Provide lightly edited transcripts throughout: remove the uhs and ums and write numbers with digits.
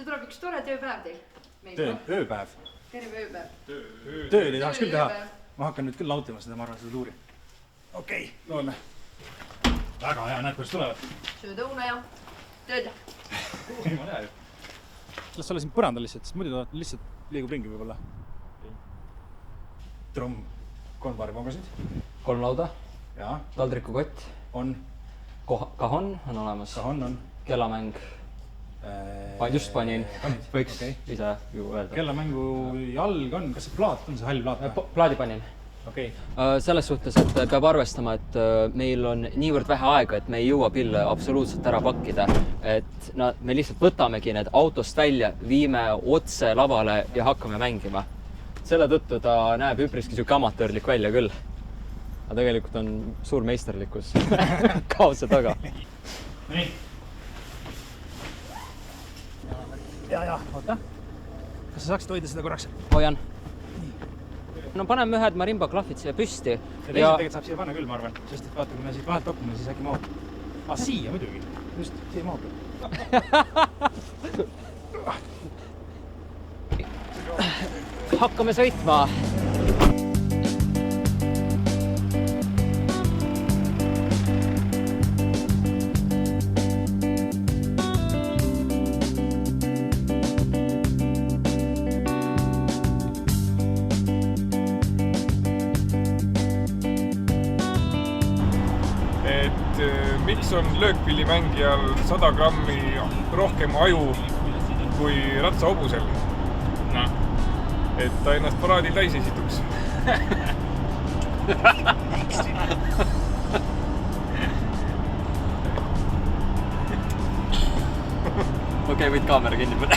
see tuleb üks tore tööpäev teil. Ööpäev? Terve ööpäev. Tööd ei tahaks küll teha. Ma hakkan nüüd küll nautima seda, ma arvan, seda tuuri. Okei, loeme. Väga hea, näed, kuidas tulevad. Sööd õuna ja tööd. Ma näe ju. Las olla siin põrandal lihtsalt, sest muidu lihtsalt liigub ringi võib-olla. Trumm. 3 paari pongasid. 3 lauda. Jaa. Taldrikukott. On. Kahon on olemas. Kahon on. Kellamäng. Just panin. Võiks ise ju öelda. Kellamängu jalg on. Kas see plaat on see hall plaat? Plaadi panin. Selles suhtes, et peab arvestama, et meil on niivõrd vähe aega, et me ei jõua pille absoluutselt ära pakkida. Et me lihtsalt võtamegi need autost välja, viime otse lavale ja hakkame mängima. Selle tõttu ta näeb üpriski siuke amatöörlik välja küll. Aga tegelikult on suur meisterlikkus kaose taga. Nii. Ja, oota. Kas sa saaksid hoida seda korraks? Hoian. No paneme ühed marimba klahvid siia püsti. Ja tegelikult saab siia panna küll, ma arvan. Sest et vaata, kui me siit vahelt tokume, siis äkki mahub. Siia muidugi. Just, siia mahub. Hakkame sõitma. Miks on löökpillimängijal 100 grammi rohkem aju kui ratsahobusel? Et ta ennast paraadil täis esituks. Okei, võid kaamera kinni panna.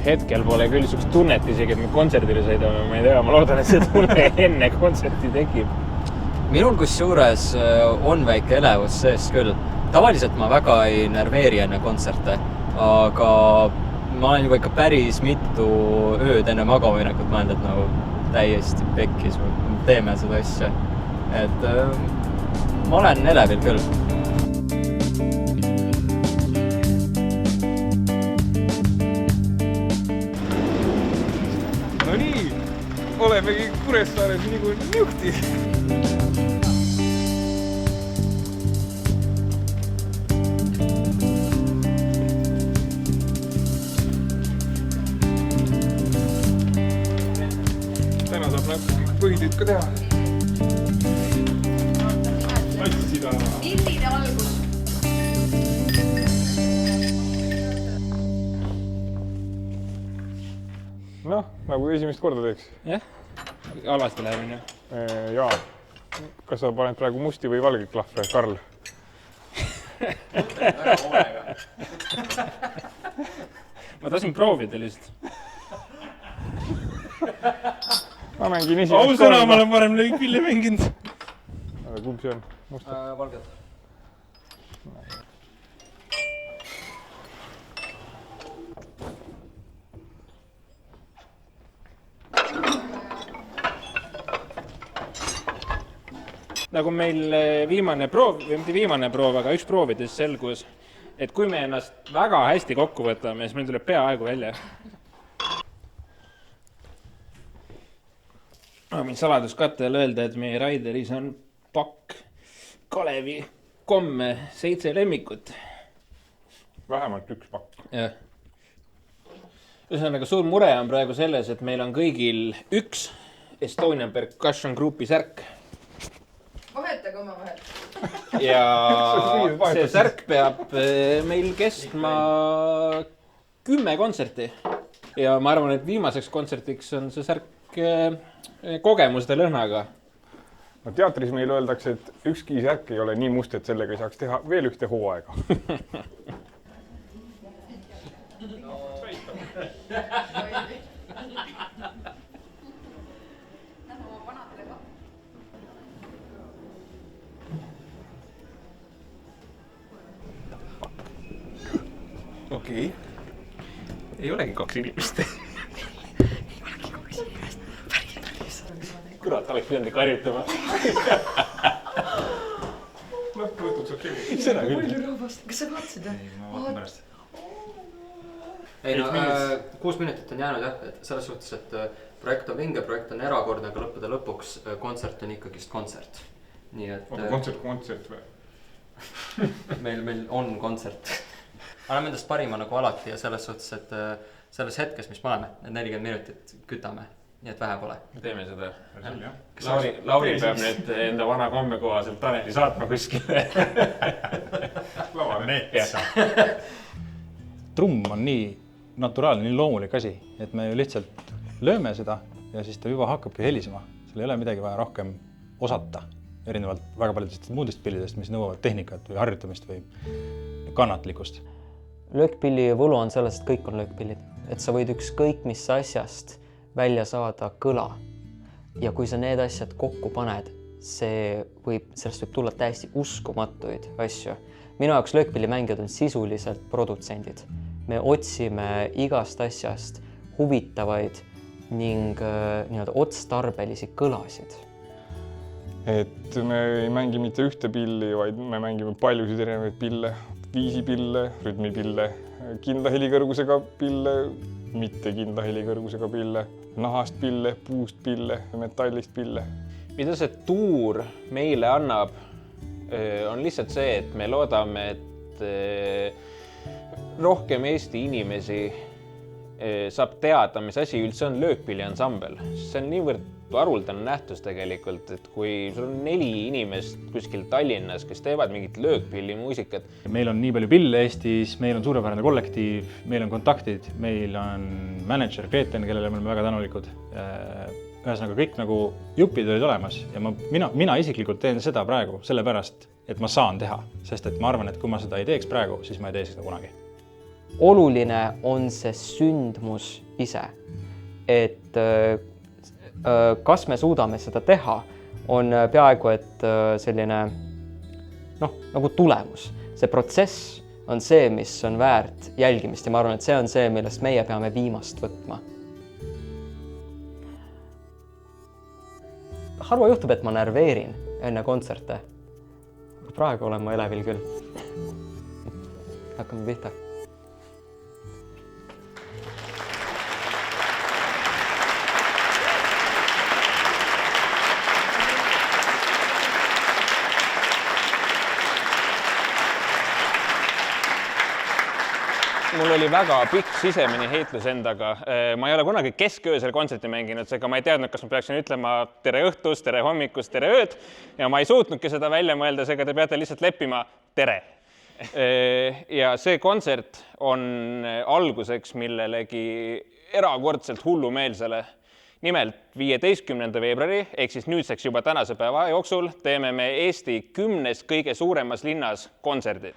Hetkel pole küll niisugust tunnet isegi, et me kontserdile sõidame. Ma ei tea, ma loodan, et see tunne enne kontserti tekib. Minul kusjuures on väike elevus sees küll. Tavaliselt ma väga ei nerveeri enne kontserte, aga ma olen juba ikka päris mitu ööd enne magaminekut mõelnud, et nagu täiesti pekkis, teeme seda asja. Et ma olen elevil küll. No nii, olemegi Kuressaares nagu niuhti. Täna saab natuke põhitüüd ka teha. Tassida. Illine algus. Noh, nagu esimest korda teeks. Jah, alasti lähemine. Jaa. Kas sa paned praegu musti või valge klahve, Karl? Ma tahtsin proovida lihtsalt. Ma mängin esimest korda. Ausõna, ma olen varem löökpilli mänginud. Aga kumb see on? Musta? Valged. Nagu meil viimane proov, või mitte viimane proov, aga üks proovides selgus, et kui me ennast väga hästi kokku võtame, siis meil tuleb peaaegu välja. Ma võin saladuskattele öelda, et meie Raideris on pakk Kalevi komme 7 lemmikut. Vähemalt üks pakk. Jah. Ühesõnaga, suur mure on praegu selles, et meil on kõigil üks Estonian Percussion Groupi särk. Vahetage oma vahel. Ja see särk peab meil kestma 10 kontserti. Ja ma arvan, et viimaseks kontsertiks on see särk kogemuste lõhnaga. No teatris meil öeldakse, et ükski särk ei ole nii must, et sellega ei saaks teha veel ühte hooaega. Okei. Ei olegi 2 inimest. Kurat, oleks pidanud ikka harjutama. Lõppõhtuks okei. Seda küll. Palju rahvast. Kas sa vaatasid? Ei, ma vaatan pärast. Ei no 6 minutit on jäänud jah, et selles suhtes, et projekt on vinge, projekt on erakordne, aga lõppude lõpuks kontsert on ikkagist kontsert. Nii et kontsert või? meil on kontsert. Anname endast parima nagu alati ja selles suhtes, et selles hetkes, mis me oleme, need 40 minutit kütame, nii et vähe pole. Teeme seda. Lauri peab nüüd enda vana komme kohaselt Taneli saatma kuskile. Lavale netsa. Trumm on nii naturaalne, nii loomulik asi, et me ju lihtsalt lööme seda ja siis ta juba hakkabki helisema. Seal ei ole midagi vaja rohkem osata, erinevalt väga paljudest muudest pillidest, mis nõuavad tehnikat või harjutamist või kannatlikkust. Löökpilli võlu on selles, et kõik on löökpillid. Et sa võid ükskõik mis asjast välja saada kõla. Ja kui sa need asjad kokku paned, sellest võib tulla täiesti uskumatuid asju. Minu jaoks löökpillimängijad on sisuliselt produtsendid. Me otsime igast asjast huvitavaid ning otstarbelisi kõlasid. Et me ei mängi mitte ühte pilli, vaid me mängime paljusid erinevaid pille, viisipille, rütmipille, kindla helikõrgusega pille, mitte kindla helikõrgusega pille, nahast pille, puust pille, metallist pille. Mida see tuur meile annab, on lihtsalt see, et me loodame, et rohkem Eesti inimesi saab teada, mis asi üldse on löökpilliansambel. See on niivõrd haruldane nähtus tegelikult, et kui sul on 4 inimest kuskil Tallinnas, kes teevad mingit löökpillimuusikat. Meil on nii palju pille Eestis, meil on suurepärane kollektiiv, meil on kontaktid, meil on manager Greten, kellele me oleme väga tänulikud. Ühesõnaga kõik nagu jupid olid olemas ja mina isiklikult teen seda praegu sellepärast, et ma saan teha, sest et ma arvan, et kui ma seda ei teeks praegu, siis ma ei tee seda kunagi. Oluline on see sündmus ise, et kas me suudame seda teha, on peaaegu et selline nagu tulemus. See protsess on see, mis on väärt jälgimist ja ma arvan, et see on see, millest meie peame viimast võtma. Harva juhtub, et ma närveerin enne kontserte. Praegu olen ma elevil küll. Hakkame pihta. Mul oli väga pikk sisemine heitlus endaga. Ma ei ole kunagi kesköösel kontserti mänginud, seega ma ei teadnud, kas ma peaksin ütlema tere õhtust, tere hommikust, tere ööd. Ja ma ei suutnudki seda välja mõelda, seega te peate lihtsalt leppima tere. Ja see kontsert on alguseks millelegi erakordselt hullumeelsele. Nimelt 15. veebruari, ehk siis nüüdseks juba tänase päeva jooksul, teeme me Eesti 10 kõige suuremas linnas kontserdid.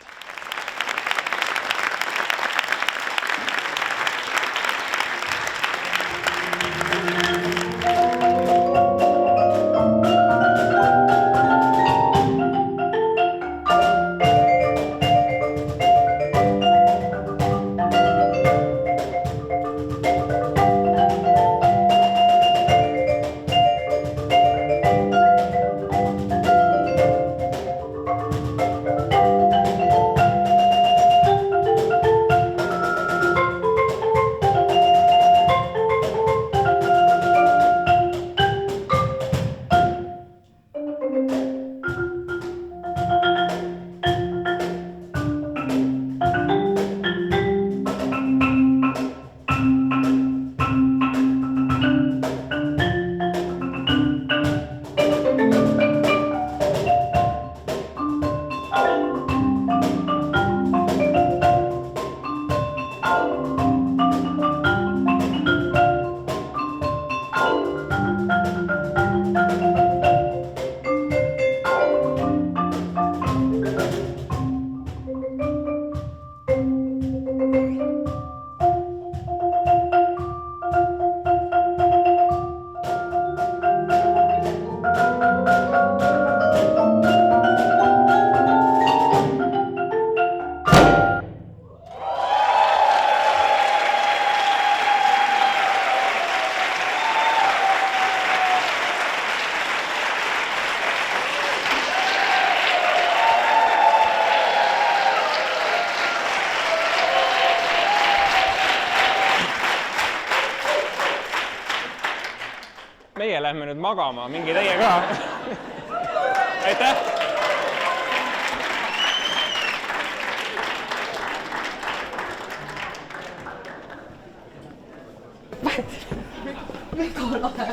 meie lähme nüüd magama, minge teie ka. Aitäh! Mega lahe.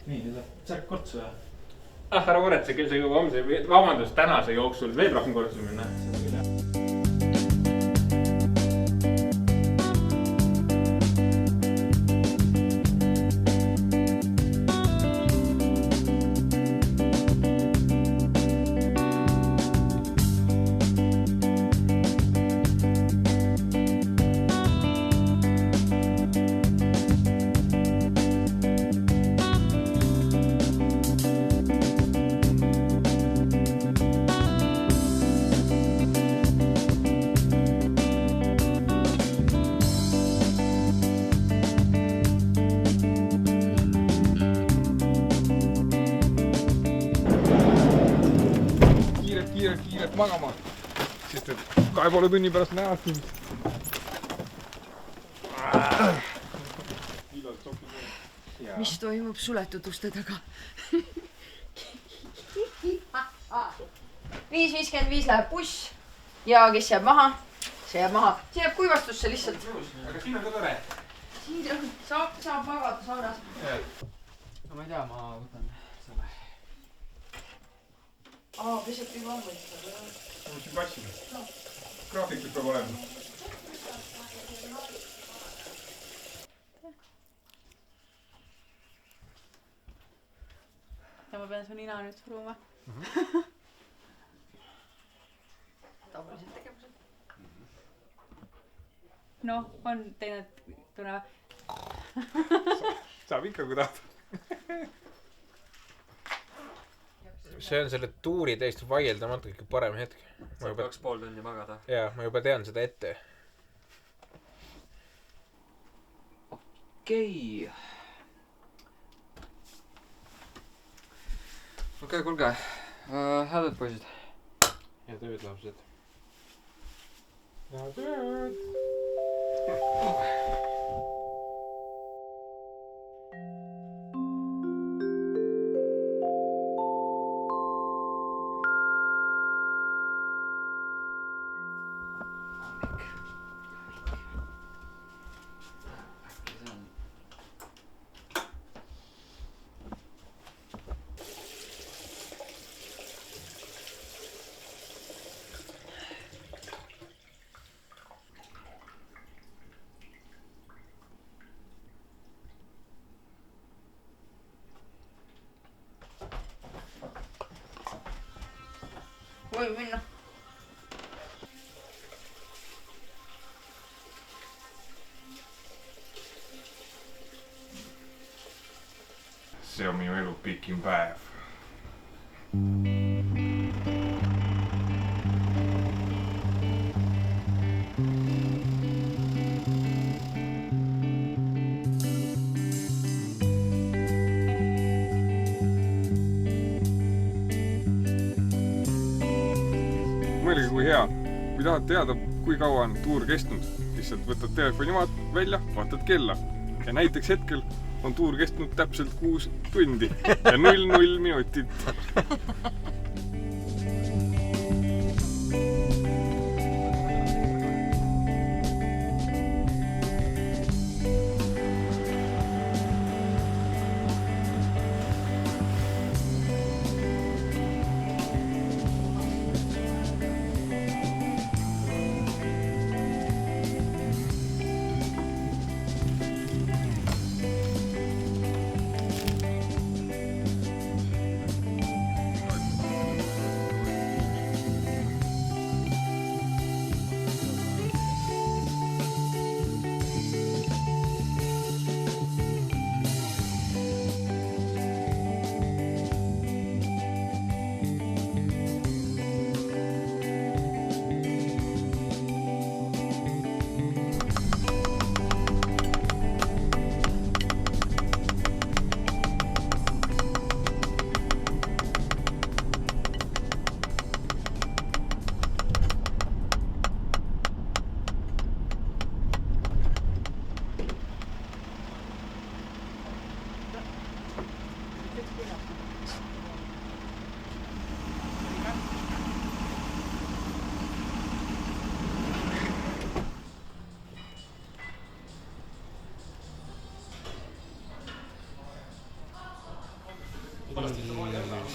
Nii, särk kortsu ja? Ära muretse, küll see juba homse, vabandust, tänase jooksul veel rohkem kortsu minna. Kiiret magama, sest et 2,5 tunni pärast näevad mind. Mis toimub suletud uste taga? 5.55 läheb buss ja kes jääb maha? See jääb maha. See jääb kuivastusse lihtsalt. Aga siin on ka tore. Siin saab magada saunas. No ma ei tea, ma võtan selle. Pesed juba on võtta. Ma siin passime. Graafikud peab olema. Ja ma pean su nina nüüd suruma. Tavalised tegevused. Noh, on teine tunne. Saab ikka, kui tahad. See on selle tuuri täiesti vaieldamatu kõige parem hetk. Saab 2,5 tundi magada. Jaa, ma juba tean seda ette. Okei, kuulge. Head poisid. Ja tööd, lapsed. Voi minna. See on minu elu pikim päev. Mõelge, kui hea. Kui tahad teada, kui kaua on tuur kestnud, lihtsalt võtad telefoni välja, vaatad kella. Ja näiteks hetkel on tuur kestnud täpselt 6 tundi ja 00 minutit.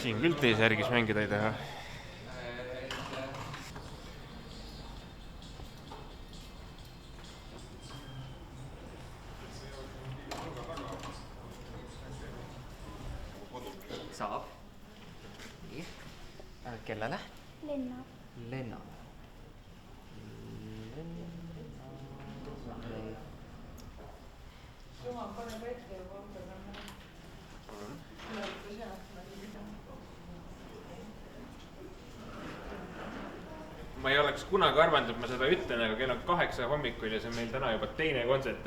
Siin küll T-särgis mängida ei taha. Saab. Nii. Kellele? Lenna. Lenna. Ma ei oleks kunagi arvanud, et ma seda ütlen, aga kell on 8 hommikul ja see on meil täna juba teine kontsert.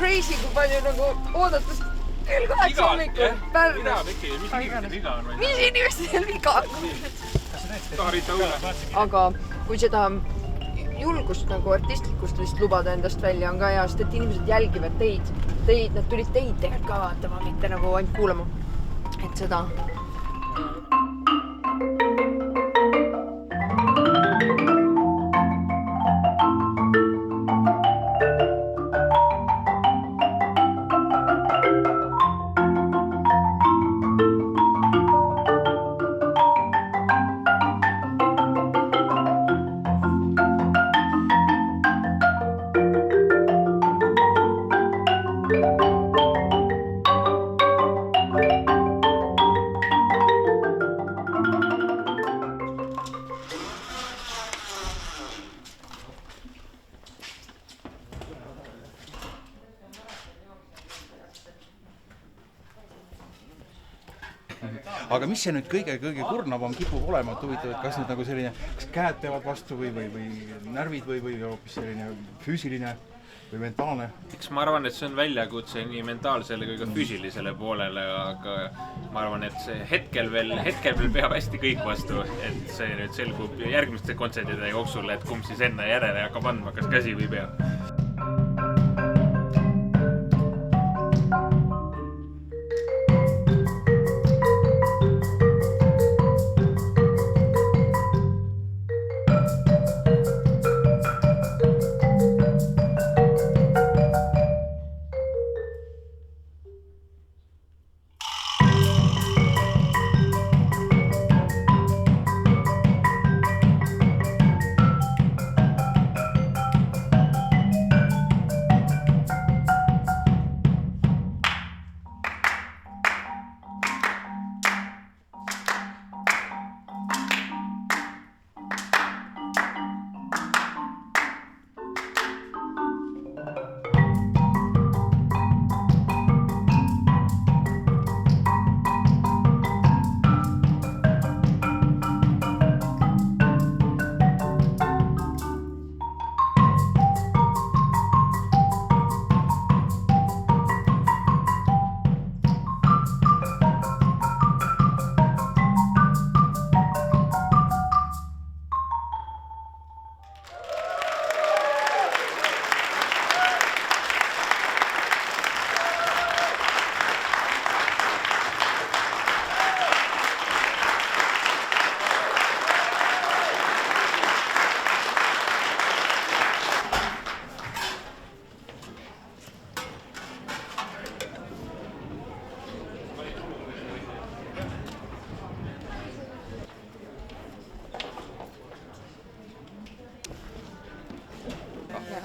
Crazy, kui palju nagu oodates kell 8 hommikul Pärnus. Mis inimestel viga on? Aga kui seda julgust nagu artistlikust vist lubada endast välja on ka hea, sest et inimesed jälgivad teid. Nad tulid teid tegelikult ka vaatama, mitte nagu ainult kuulama. Et seda... Aga mis see nüüd kõige kurnavam kipub olema, et huvitav, et kas nüüd nagu selline, kas käed peavad vastu või närvid või hoopis selline füüsiline või mentaalne? Eks ma arvan, et see on väljakutse nii mentaalsele kui ka füüsilisele poolele, aga ma arvan, et see hetkel veel peab hästi kõik vastu, et see nüüd selgub järgmiste kontserdide jooksul, et kumb siis enne järele hakkab andma, kas käsi või pea.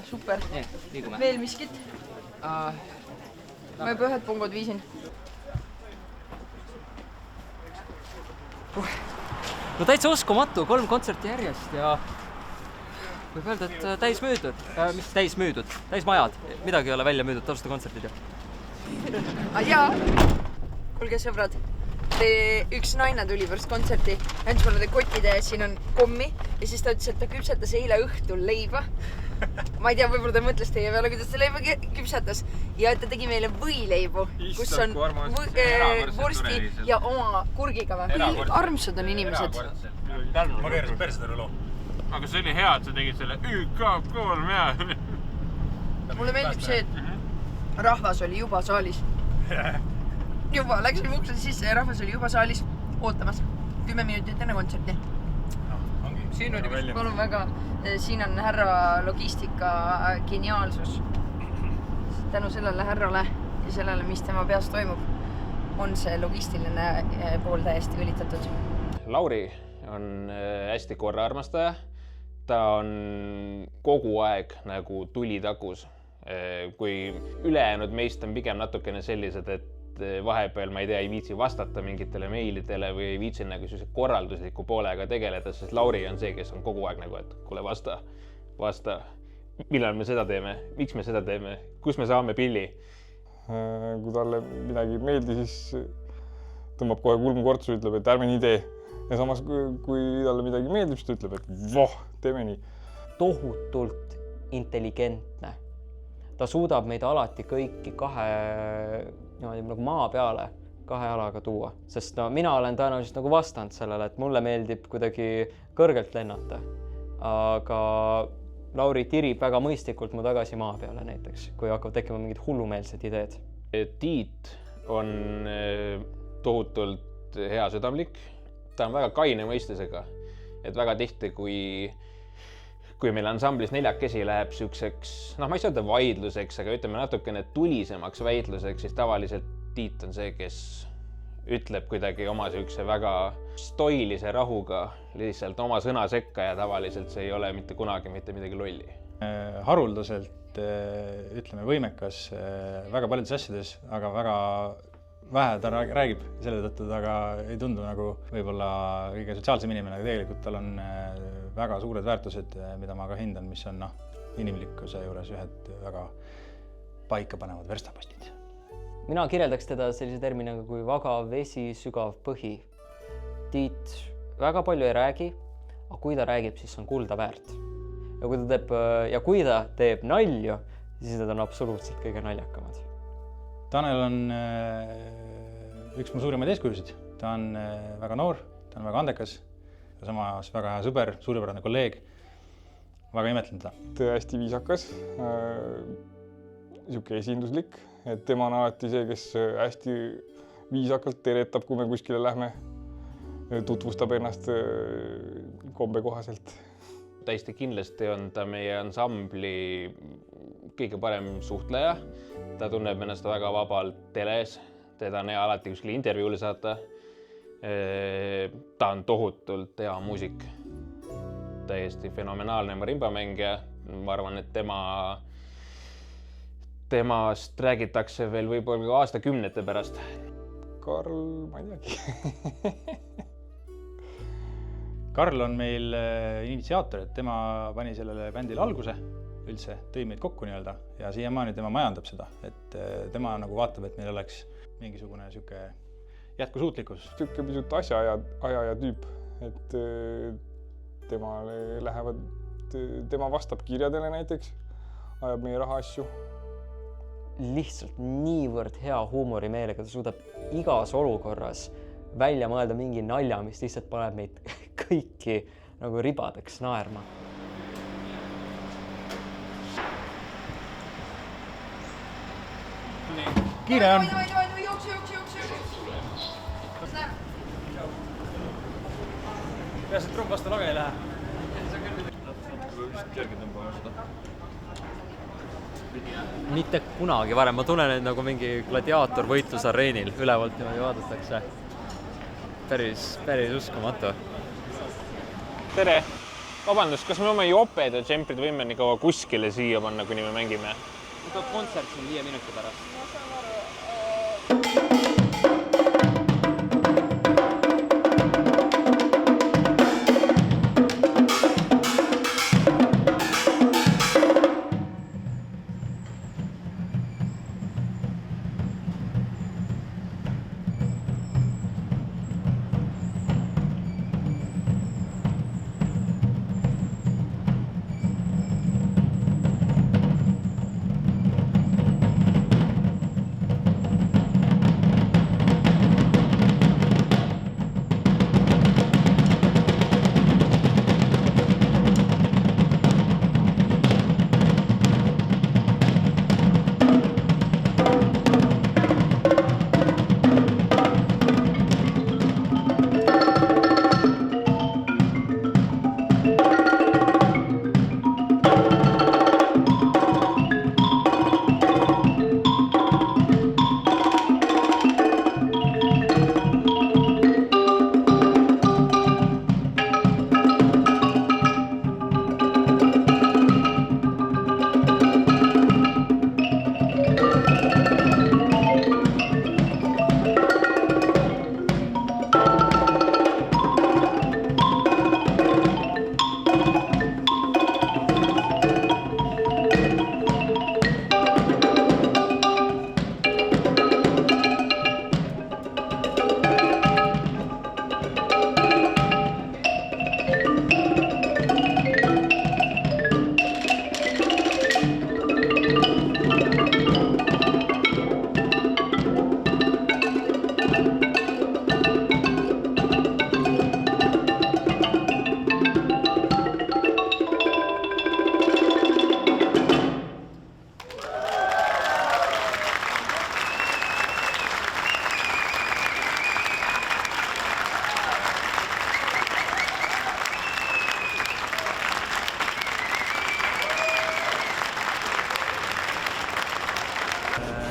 super. Liigume. Veel miskit? Ma juba ühed pungod viisin. No täitsa uskumatu, 3 kontserti järjest ja võib öelda, et täis müüdud. Mis täis müüdud? Täis majad. Midagi ei ole välja müüdud, tasuta kontserdid ju. Jaa. Kuulge sõbrad, üks naine tuli pärast kontserti, andis mulle kotide ja siin on kommi ja siis ta ütles, et ta küpsetas eile õhtul leiba. Ma ei tea, võib-olla ta mõtles teie peale, kuidas ta leiba küpsetas ja ta tegi meile võileibu, kus on vorsti ja oma kurgiga või. Armsad on inimesed. Ma keerasin perse terve loo. Aga see oli hea, et sa tegid selle UK3 ja... Mulle meeldib see, et rahvas oli juba saalis. Juba, läksime uksed sisse ja rahvas oli juba saalis ootamas 10 minutit enne kontserti. Siin oli vist palun väga, siin on härra logistika geniaalsus. Tänu sellele härrale ja sellele, mis tema peas toimub, on see logistiline pool täiesti ülitatud. Lauri on hästi korraarmastaja. Ta on kogu aeg nagu tuli takus. Kui ülejäänud meist on pigem natukene sellised, et vahepeal, ma ei tea, ei viitsi vastata mingitele meilidele või ei viitsi nagu korraldusliku poolega tegeleda, sest Lauri on see, kes on kogu aeg nagu, et kuule, vasta. Millal me seda teeme? Miks me seda teeme? Kus me saame pilli? Kui talle midagi ei meeldi, siis tõmbab kohe kulmkortsu, ütleb, et ärme nii tee. Ja samas, kui talle midagi meeldib, siis ta ütleb, et voh, teeme nii. Tohutult intelligentne. Ta suudab meid alati kõiki nagu maa peale 2 jalaga tuua, sest mina olen tõenäoliselt nagu vastanud sellele, et mulle meeldib kuidagi kõrgelt lennata, aga Lauri tirib väga mõistlikult mu tagasi maa peale näiteks, kui hakkavad tekkima mingid hullumeelsed ideed. Tiit on tohutult hea südamlik, ta on väga kaine mõistusega, et väga tihti, kui meil ansamblis 4 läheb sükseks, ma ei saa öelda vaidluseks, aga ütleme natukene tulisemaks väitluseks, siis tavaliselt Tiit on see, kes ütleb kuidagi oma sükse väga stoilise rahuga lihtsalt oma sõna sekka ja tavaliselt see ei ole mitte kunagi mitte midagi lolli. Haruldaselt, ütleme, võimekas väga paljudes asjades, aga väga vähe ta räägib selle tõttu, aga ei tundu nagu võib-olla kõige sotsiaalsem inimene, aga tegelikult tal on väga suured väärtused, mida ma ka hindan, mis on inimlikkuse juures ühed väga paika panevad verstapostid. Mina kirjeldaks teda sellise terminaga kui vagav vesi, sügav põhi. Tiit väga palju ei räägi, aga kui ta räägib, siis on kulda väärt. Ja kui ta teeb nalju, siis need on absoluutselt kõige naljakamad. Tanel on üks mu suurimaid eeskujusid. Ta on väga noor, ta on väga andekas ja samas väga hea sõber, suurepärane kolleeg. Väga imetlen ta. Ta on hästi viisakas, siuke esinduslik, et tema on alati see, kes hästi viisakalt teretab, kui me kuskile lähme, tutvustab ennast kombe kohaselt. Täiesti kindlasti on ta meie ansambli kõige parem suhtleja. Ta tunneb ennast väga vabalt teles, teda on hea alati kuskile intervjuule saata. Ta on tohutult hea muusik, täiesti fenomenaalne marimbamängija. Ma arvan, et temast räägitakse veel võib-olla aastakümnete pärast. Karl, ma ei teagi. Karl on meil initsiaator, et tema pani sellele bändile alguse üldse, tõi meid kokku nii-öelda ja siiamaani tema majandab seda, et tema nagu vaatab, et meil oleks mingisugune siuke jätkusuutlikkus. Siuke pisut asjaaja tüüp, et tema vastab kirjadele näiteks, ajab meie rahaasju. Lihtsalt niivõrd hea huumorimeelega, ta suudab igas olukorras välja mõelda mingi nalja, mis lihtsalt paneb meid kõiki nagu ribadeks naerma. Kiire on. Peas, et trumm vastu lage ei lähe. Mitte kunagi varem. Ma tunnen, et nagu mingi gladiaator võitlusareenil ülevalt niimoodi vaadatakse. Päris uskumatu. Tere! Vabandust, kas me oma joped ja džemprid võime nii kaua kuskile siia panna, kuni me mängime? Tuleb kontsert siin 5 minuti pärast.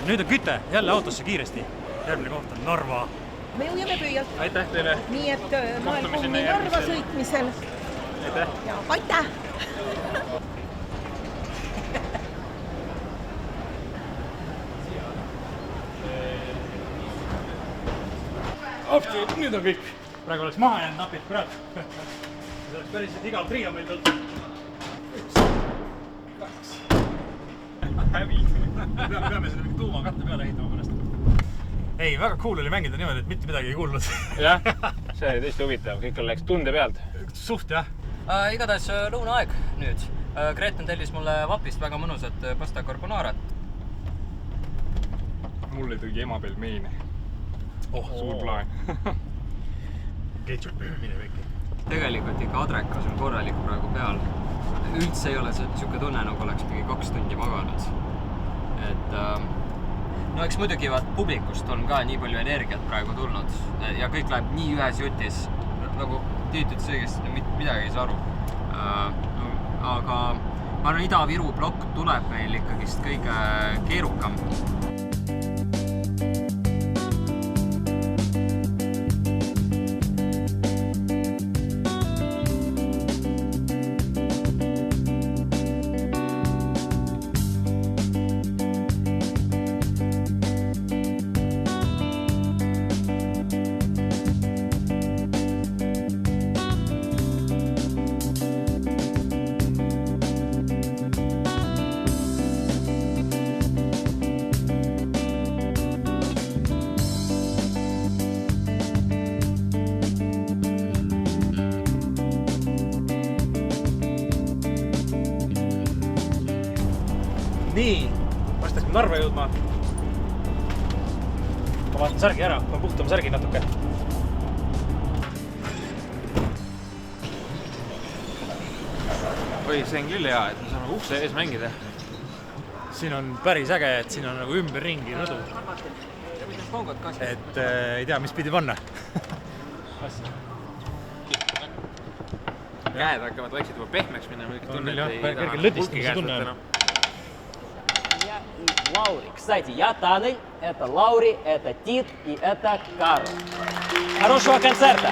Nüüd on küte, jälle autosse kiiresti. Järgmine koht on Narva. Me jõuame püüalt. Aitäh teile. Nii et maailmkummi Narva sõitmisel. Aitäh. Ja aitäh. Appi, nüüd on kõik. Praegu oleks maha jäänud napid, kurat. See oleks päris igav trio meil tulnud. 1, 2. Hävid. Peame seda mingi tuumakatte peale ehitama pärast. Ei, väga cool oli mängida niimoodi, et mitte midagi ei kuulnud. Jah, see oli tõesti huvitav. Kõik läks tunde pealt. Suht, jah. Igatahes lõunaaeg nüüd. Greten tellis mulle Vapist väga mõnusat pasta carbonaarat. Mulle tõi ema pelmeene. Suur plaan. Ketchup, mine vekki. Tegelikult ikka adrekas on korralik praegu peal. Üldse ei ole siuke tunne, nagu oleks mingi 2 tundi maganud. Et no eks muidugi publikust on ka nii palju energiat praegu tulnud ja kõik läheb nii ühes jutis, nagu Tiit ütles õigesti, midagi ei saa aru. Aga ma arvan, Ida-Viru plokk tuleb meil ikkagist kõige keerukam. Nii, vast Narva jõudma. Ma vaatan särgi ära, ma puhtama särgi natuke. Oi, see on küll hea, et me saame ukse ees mängida. Siin on päris äge, et siin on nagu ümberringi rõdu. Et ei tea, mis pidi panna. Käed hakkavad vaikselt juba pehmeks minna. Kerge lõdiski käes võtta. Лаури. Кстати, я Танель, это Лаури, это Тит и это Карл. Хорошего концерта!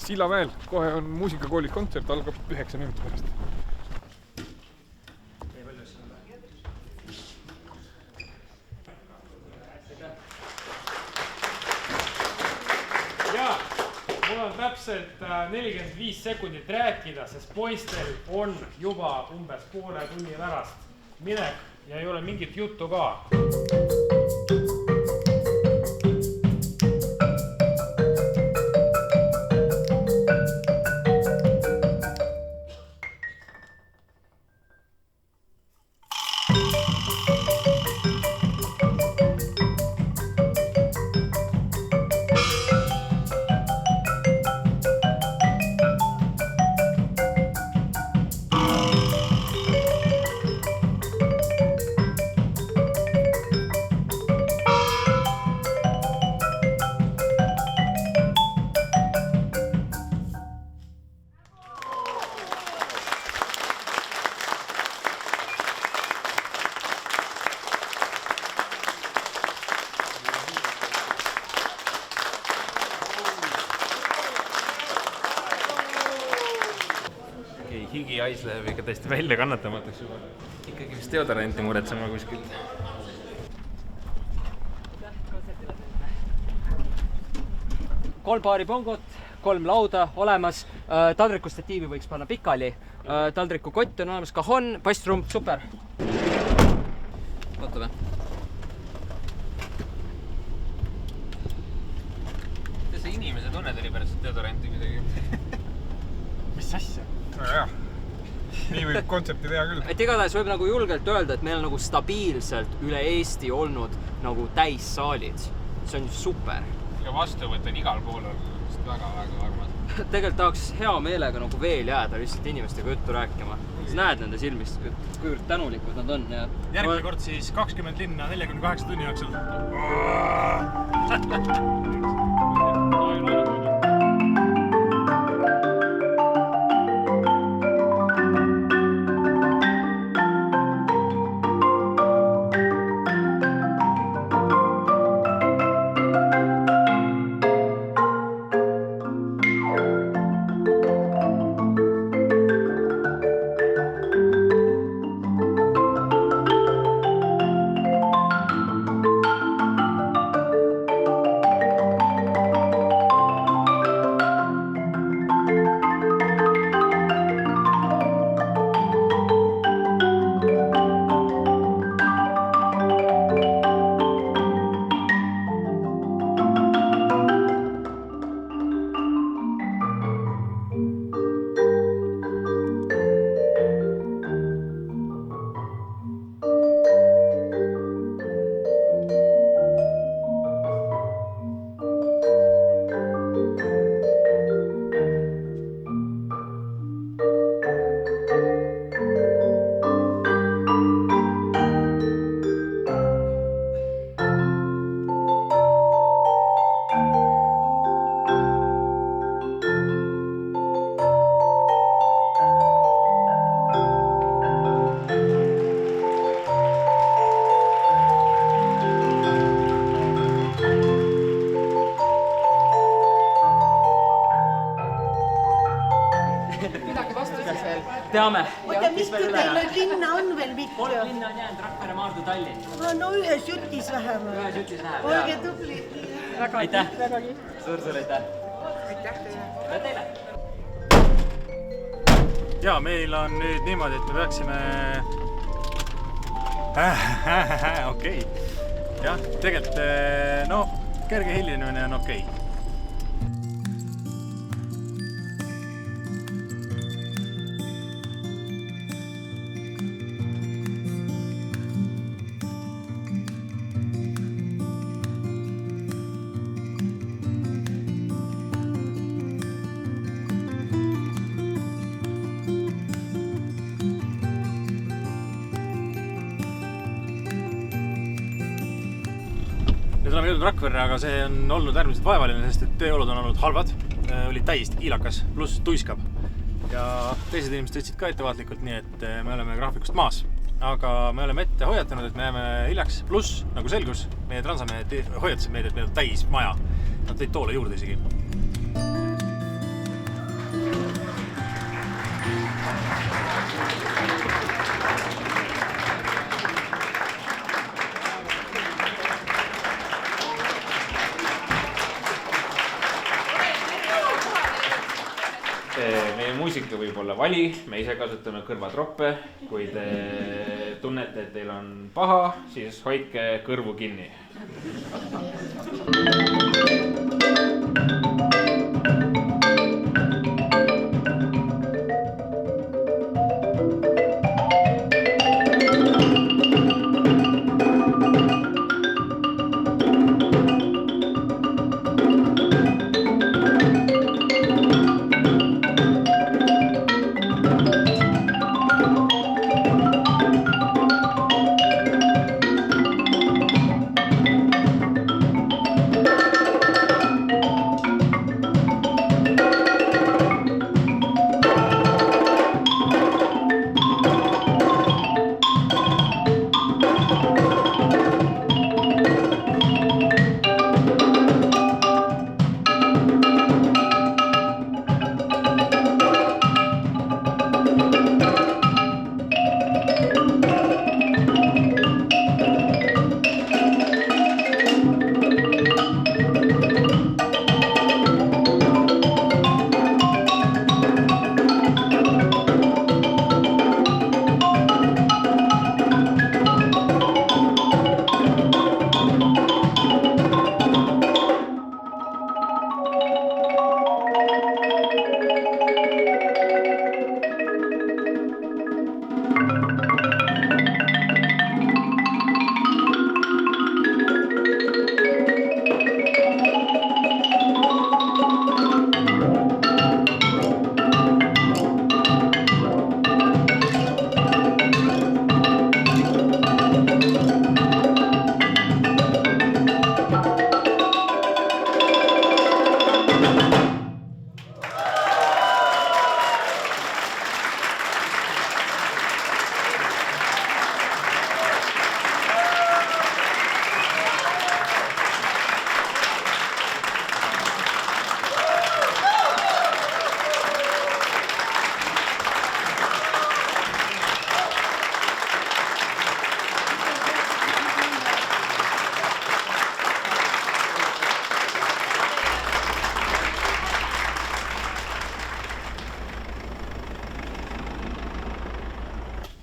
Sillamäel, kohe on muusikakoolis kontsert, algab 9 minuti pärast. Ja, mul on täpselt 45 sekundit rääkida, sest poistel on juba umbes poole tunni pärast minek ja ei ole mingit juttu ka. Higihais läheb ikka täiesti välja kannatamatuks juba. Ikkagi vist deodoranti muretsema kuskilt. Kolm paari pongot, 3 lauda olemas. Taldrikustatiivi võiks panna pikali. Taldriku kott on olemas, kahon, pastrump, super. Vaatame. Kuidas see inimese tunned oli pärast deodoranti midagi? Mis asja? Jah, nii võib kontsepti teha küll. Et igatahes võib nagu julgelt öelda, et meil on nagu stabiilselt üle Eesti olnud nagu täissaalid. See on super. Ja vastuvõtt on igal pool olnud väga-väga armas. Tegelikult tahaks hea meelega nagu veel jääda lihtsalt inimestega juttu rääkima. Sa näed nende silmist, kuivõrd tänulikud nad on. Ja järgmine kord siis 20 linna 48 tunni jooksul. Teame. Oota, mitu teile linna on veel mitu? 3 linna on jäänud, Rakvere, Maardu, Tallinn. No ühes jutis vähemalt. Ühes jutis läheb, Olge tubli. Aitäh. Suur aitäh. Aitäh teile. Ja meil on nüüd niimoodi, et me peaksime... Okei. Jah, tegelikult, no, kerge hilinemine on okei. Nüüd oleme jõudnud Rakverre, aga see on olnud äärmiselt vaevaline, sest et tööolud on olnud halvad. Oli täiesti kiilakas, pluss tuiskab. Ja teised inimesed sõitsid ka ettevaatlikult, nii et me oleme graafikust maas. Aga me oleme ette hoiatanud, et me jääme hiljaks. Pluss, nagu selgus, meie transamehed hoiatasid meid, et meil on täis maja. Nad tõid toole juurde isegi. võib olla vali, me ise kasutame kõrvatroppe. Kui te tunnete, et teil on paha, siis hoidke kõrvu kinni.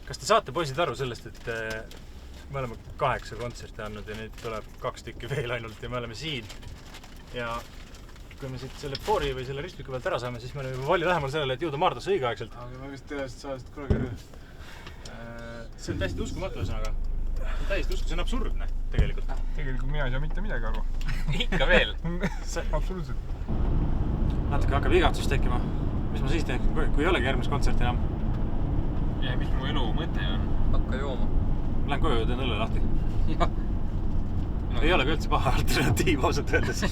Kas te saate poisid aru sellest, et me oleme 8 kontserti andnud ja nüüd tuleb 2 tükki veel ainult ja me oleme siin. Ja kui me siit selle foori või selle ristmiku pealt ära saame, siis me oleme palju lähemal sellele, et jõuda Maardasse õigeaegselt. Aga ma vist tõenäoliselt saadest kunagi aru. See on täiesti uskumatu ühesõnaga. Täiesti uskumatu, see on absurdne tegelikult. Tegelikult mina ei saa mitte midagi aru. Ikka veel? Absoluutselt. Natuke hakkab igatsus tekkima. Mis ma siis teen, kui ei olegi järgmist kontserti enam? Ja mis mu elu mõte on? Hakka jooma. Lähen koju ja teen õlle lahti. Ei ole ka üldse paha alternatiiv ausalt öeldes.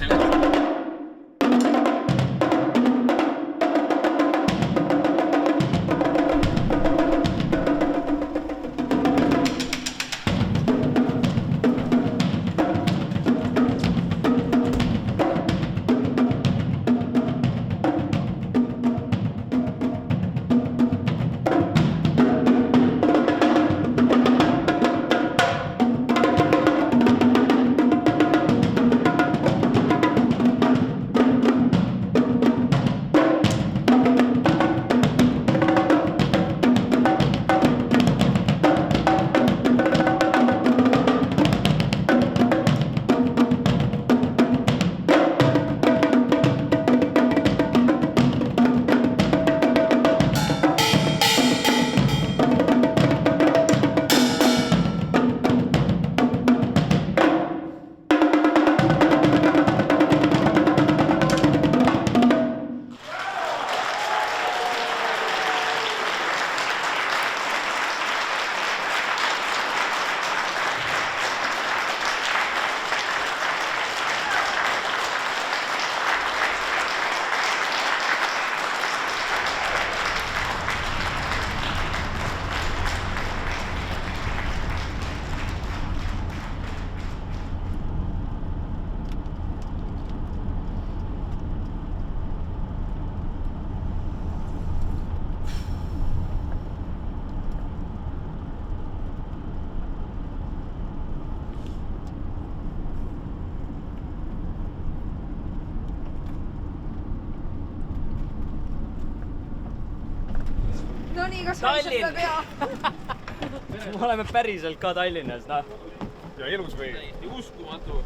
nii, kas on seda teha? Me oleme päriselt ka Tallinnas, noh. Ja ilus või? Täiesti uskumatu.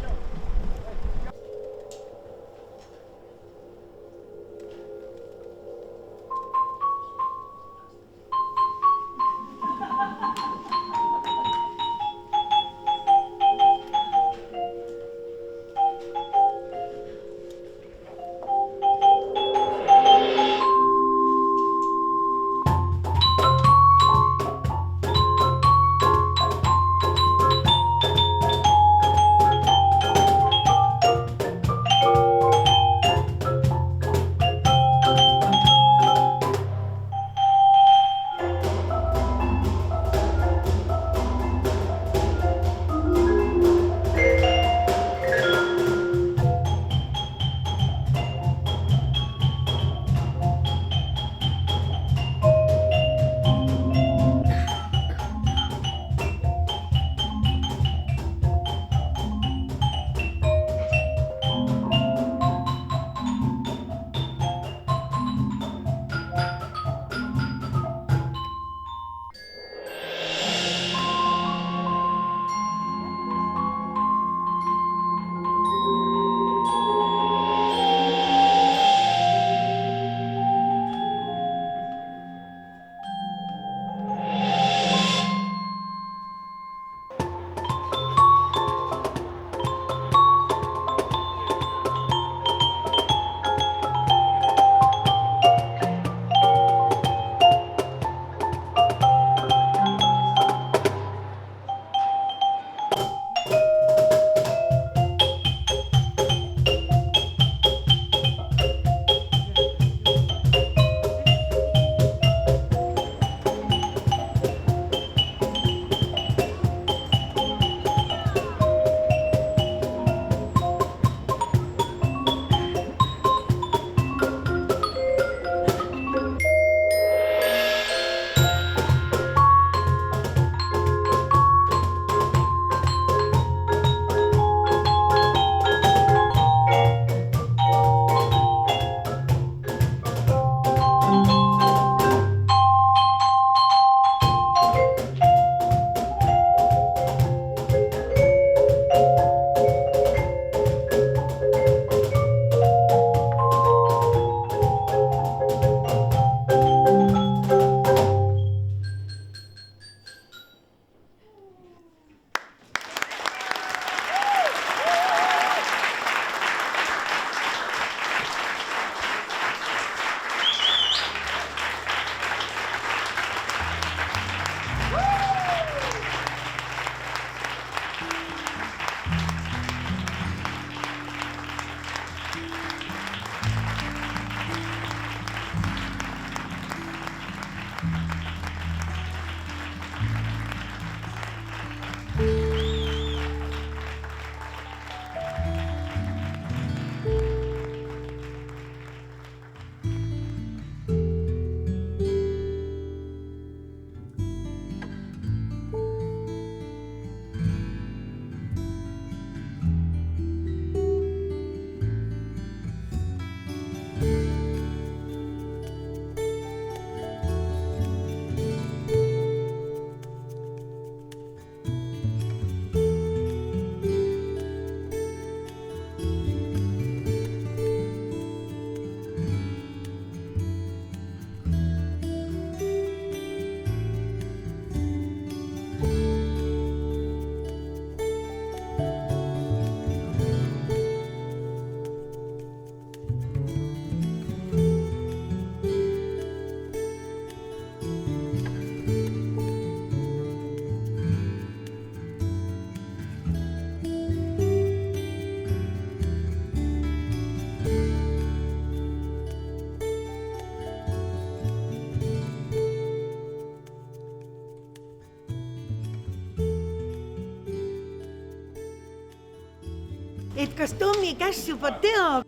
et kas Tommy Cash juba teab,